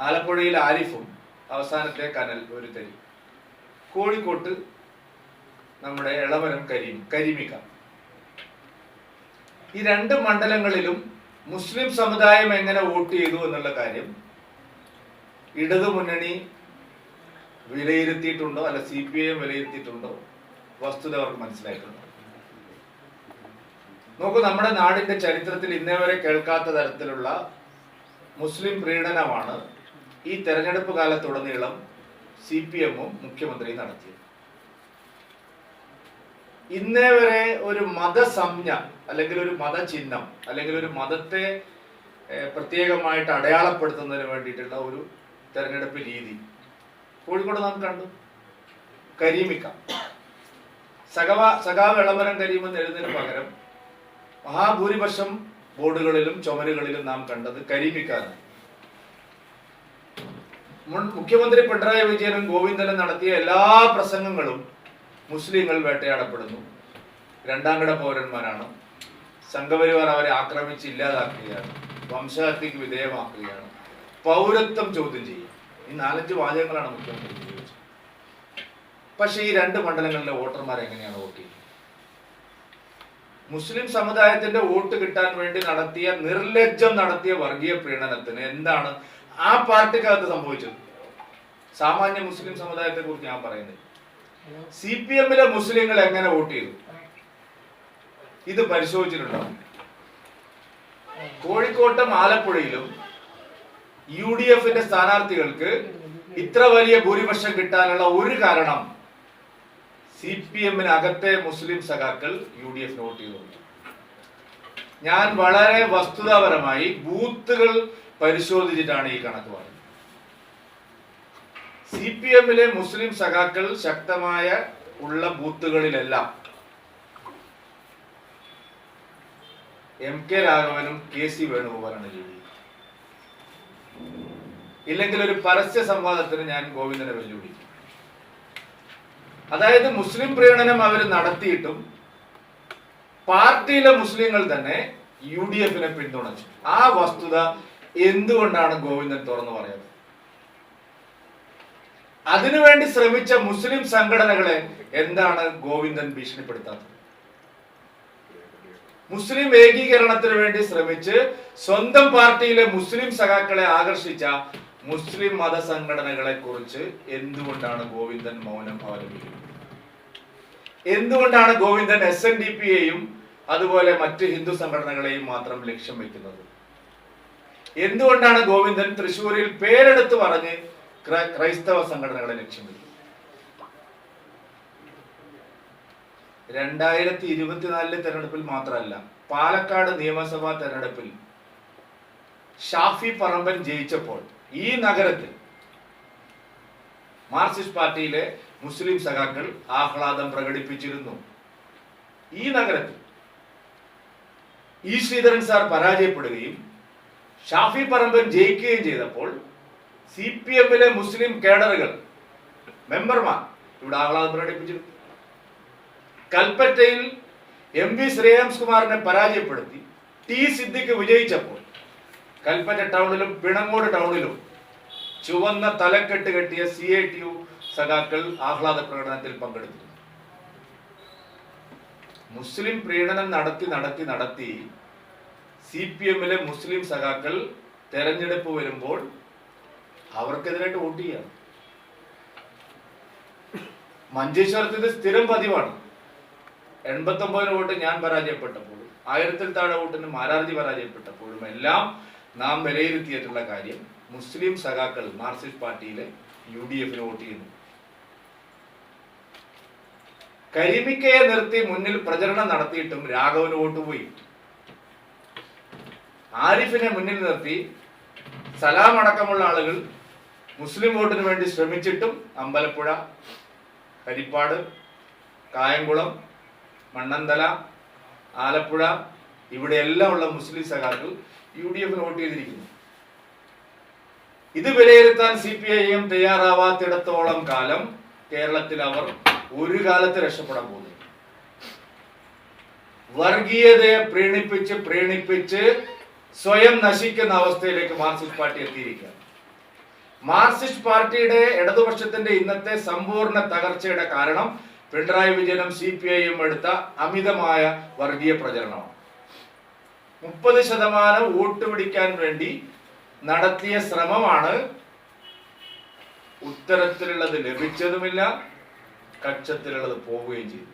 ആലപ്പുഴയിൽ ആരിഫും അവസാനത്തെ കനൽ ഒരു തരി, കോഴിക്കോട്ട് നമ്മുടെ എളമരം കരീമിക്ക. ഈ രണ്ട് മണ്ഡലങ്ങളിലും മുസ്ലിം സമുദായം എങ്ങനെ വോട്ട് ചെയ്തു എന്നുള്ള കാര്യം ഇടതു മുന്നണി വിലയിരുത്തിയിട്ടുണ്ടോ, അല്ല CPIM വിലയിരുത്തിയിട്ടുണ്ടോ, വസ്തുത അവർക്ക് മനസ്സിലായിട്ടുണ്ടോ? നോക്കൂ, നമ്മുടെ നാടിന്റെ ചരിത്രത്തിൽ ഇന്നേ വരെ കേൾക്കാത്ത തരത്തിലുള്ള മുസ്ലിം പ്രീണനമാണ് ഈ തെരഞ്ഞെടുപ്പ് കാലത്തുടനീളം CPM-ഉം മുഖ്യമന്ത്രിയും നടത്തിയത്. ഇന്നേ വരെ ഒരു മതസംജ്ഞ അല്ലെങ്കിൽ ഒരു മതചിഹ്നം അല്ലെങ്കിൽ ഒരു മതത്തെ പ്രത്യേകമായിട്ട് അടയാളപ്പെടുത്തുന്നതിന് വേണ്ടിയിട്ടുള്ള ഒരു തെരഞ്ഞെടുപ്പ് രീതി കോഴിക്കോട് നാം കണ്ടു. കരീമിക്ക, സഖാവ് എളമരം കരീം എന്ന് എഴുതുന്നതിന് പകരം മഹാഭൂരിപക്ഷം ബോർഡുകളിലും ചുമരുകളിലും നാം കണ്ടത് കരീമിക്കാണ്. മുഖ്യമന്ത്രി പിണറായി വിജയനും ഗോവിന്ദനും നടത്തിയ എല്ലാ പ്രസംഗങ്ങളും മുസ്ലിങ്ങൾ വേട്ടയാടപ്പെടുന്നു, രണ്ടാംകിട പൗരന്മാരാണ്, സംഘപരിവാർ അവരെ ആക്രമിച്ച് ഇല്ലാതാക്കുകയാണ്, വംശഹത്യക്ക് വിധേയമാക്കുകയാണ്, പൗരത്വം ചോദ്യം ചെയ്യും. ഈ 4-5 വാചകങ്ങളാണ് മുഖ്യമന്ത്രി ഉപയോഗിച്ചത്. പക്ഷേ ഈ രണ്ട് മണ്ഡലങ്ങളിലെ വോട്ടർമാർ എങ്ങനെയാണ് വോട്ട് ചെയ്യുന്നത്? മുസ്ലിം സമുദായത്തിന്റെ വോട്ട് കിട്ടാൻ വേണ്ടി നിർലജ്ജം നടത്തിയ വർഗീയ പ്രീണനത്തിന് എന്താണ് ആ പാർട്ടിക്കകത്ത് സംഭവിച്ചത്? സാമാന്യ മുസ്ലിം സമുദായത്തെ കുറിച്ച് ഞാൻ പറയുന്നത്, CPM-ലെ മുസ്ലിങ്ങൾ എങ്ങനെ വോട്ട് ചെയ്തു ഇത് പരിശോധിച്ചിട്ടുണ്ടോ? കോഴിക്കോട്ടും ആലപ്പുഴയിലും UDF-ന്റെ സ്ഥാനാർത്ഥികൾക്ക് ഇത്ര വലിയ ഭൂരിപക്ഷം കിട്ടാനുള്ള ഒരു കാരണം CPM-നകത്തെ മുസ്ലിം സഖാക്കൾ UDF-ന് വോട്ട് ചെയ്തു. ഞാൻ വളരെ വസ്തുതാപരമായി ബൂത്തുകൾ പരിശോധിച്ചിട്ടാണ് ഈ കണക്ക് പറയുന്നത്. CPM-ലെ മുസ്ലിം സഖാക്കൾ ശക്തമായ ഉള്ള ബൂത്തുകളിലെല്ലാം MK രാഘവനും KC വേണുഗോപാലാണ് ലീഡ്. ഇല്ലെങ്കിൽ ഒരു പരസ്യ സംവാദത്തിന് ഞാൻ ഗോവിന്ദനെ വെല്ലുവിളിക്കും. അതായത് മുസ്ലിം പ്രീണനം അവർ നടത്തിയിട്ടും പാർട്ടിയിലെ മുസ്ലിങ്ങൾ തന്നെ UDF-നെ പിന്തുണച്ചു. ആ വസ്തുത എന്തുകൊണ്ടാണ് ഗോവിന്ദൻ തുറന്നു പറയുന്നത്? അതിനുവേണ്ടി ശ്രമിച്ച മുസ്ലിം സംഘടനകളെ എന്താണ് ഗോവിന്ദൻ ഭീഷണിപ്പെടുത്താത്തത്? മുസ്ലിം ഏകീകരണത്തിന് വേണ്ടി ശ്രമിച്ച് സ്വന്തം പാർട്ടിയിലെ മുസ്ലിം സഖാക്കളെ ആകർഷിച്ച മുസ്ലിം മതസംഘടനകളെ കുറിച്ച് എന്തുകൊണ്ടാണ് ഗോവിന്ദൻ മൗനം അവലംബിക്കുന്നത്? എന്തുകൊണ്ടാണ് ഗോവിന്ദൻ SNDP-യെയും അതുപോലെ മറ്റ് ഹിന്ദു സംഘടനകളെയും മാത്രം ലക്ഷ്യം വെക്കുന്നത്? എന്തുകൊണ്ടാണ് ഗോവിന്ദൻ തൃശ്ശൂരിൽ പേരെടുത്ത് പറഞ്ഞ് ക്രൈസ്തവ സംഘടനകളെ ലക്ഷ്യം വെക്കുന്നത്? 2024 തെരഞ്ഞെടുപ്പിൽ മാത്രമല്ല, പാലക്കാട് നിയമസഭാ തെരഞ്ഞെടുപ്പിൽ ഷാഫി പറമ്പൻ ജയിച്ചപ്പോൾ ഈ നഗരത്തിൽ മാർക്സിസ്റ്റ് പാർട്ടിയിലെ മുസ്ലിം സഖാക്കൾ ആഹ്ലാദം പ്രകടിപ്പിച്ചിരുന്നു. ഈ നഗരത്തിൽ ശ്രീധരൻ സാർ പരാജയപ്പെടുകയും ഷാഫി പറമ്പൻ ജയിക്കുകയും ചെയ്തപ്പോൾ CPM-ലെ മുസ്ലിം കേഡറുകൾ, മെമ്പർമാർ ഇവിടെ ആഹ്ലാദം പ്രകടിപ്പിച്ചിരുന്നു. കൽപ്പറ്റയിൽ MV ശ്രേയാംസ് കുമാറിനെ പരാജയപ്പെടുത്തി T സിദ്ദിഖ് വിജയിച്ചപ്പോൾ കൽപ്പറ്റ ടൗണിലും പിണങ്ങോട് ടൗണിലും ചുവന്ന തലക്കെട്ട് കെട്ടിയ CITU സഖാക്കൾ ആഹ്ലാദ പ്രകടനത്തിൽ പങ്കെടുത്തു. മുസ്ലിം പ്രീണനം നടത്തി CPM-ലെ മുസ്ലിം സഖാക്കൾ തെരഞ്ഞെടുപ്പ് വരുമ്പോൾ അവർക്കെതിരായിട്ട് വോട്ട് ചെയ്യാണ്. മഞ്ചേശ്വരത്ത് ഇത് സ്ഥിരം പതിവാണ്. 89 വോട്ട് ഞാൻ പരാജയപ്പെട്ടപ്പോഴും 1000-ൽ താഴെ വോട്ടിന് മാരാർജി പരാജയപ്പെട്ടപ്പോഴും എല്ലാം നാം വിലയിരുത്തിയിട്ടുള്ള കാര്യം മുസ്ലിം സഖാക്കൾ മാർക്സിസ്റ്റ് പാർട്ടിയിലെ UDF-ന് വോട്ട് ചെയ്യുന്നു. കരീമിക്കയെ നിർത്തി മുന്നിൽ പ്രചരണം നടത്തിയിട്ടും രാഘവന് വോട്ട് പോയി. ആരിഫിനെ മുന്നിൽ നിർത്തി സലാം അടക്കമുള്ള ആളുകൾ മുസ്ലിം വോട്ടിന് വേണ്ടി ശ്രമിച്ചിട്ടും അമ്പലപ്പുഴ, ഹരിപ്പാട്, കായംകുളം, മണ്ണന്തല, ആലപ്പുഴ ഇവിടെയെല്ലാം ഉള്ള മുസ്ലിം സഖാക്കൾ UDF-ന് വോട്ട് ചെയ്തിരിക്കുന്നു. ഇത് വിലയിരുത്താൻ CPIM തയ്യാറാവാത്തിടത്തോളം കാലം കേരളത്തിൽ അവർ ഒരു കാലത്ത് രക്ഷപ്പെടാൻ പോകുന്നു. വർഗീയതയെ പ്രീണിപ്പിച്ച് സ്വയം നശിക്കുന്ന അവസ്ഥയിലേക്ക് മാർക്സിസ്റ്റ് പാർട്ടി എത്തിയിരിക്കുകയാണ്. മാർക്സിസ്റ്റ് പാർട്ടിയുടെ ഇടതുപക്ഷത്തിന്റെ ഇന്നത്തെ സമ്പൂർണ്ണ തകർച്ചയുടെ കാരണം പിണറായി വിജയനും CPIയും എടുത്ത അമിതമായ വർഗീയ പ്രചരണമാണ്. 30% വോട്ട് പിടിക്കാൻ വേണ്ടി നടത്തിയ ശ്രമമാണ്. ഉത്തരത്തിലുള്ളത് ലഭിച്ചതുമില്ല, കക്ഷത്തിലുള്ളത് പോവുകയും ചെയ്തു.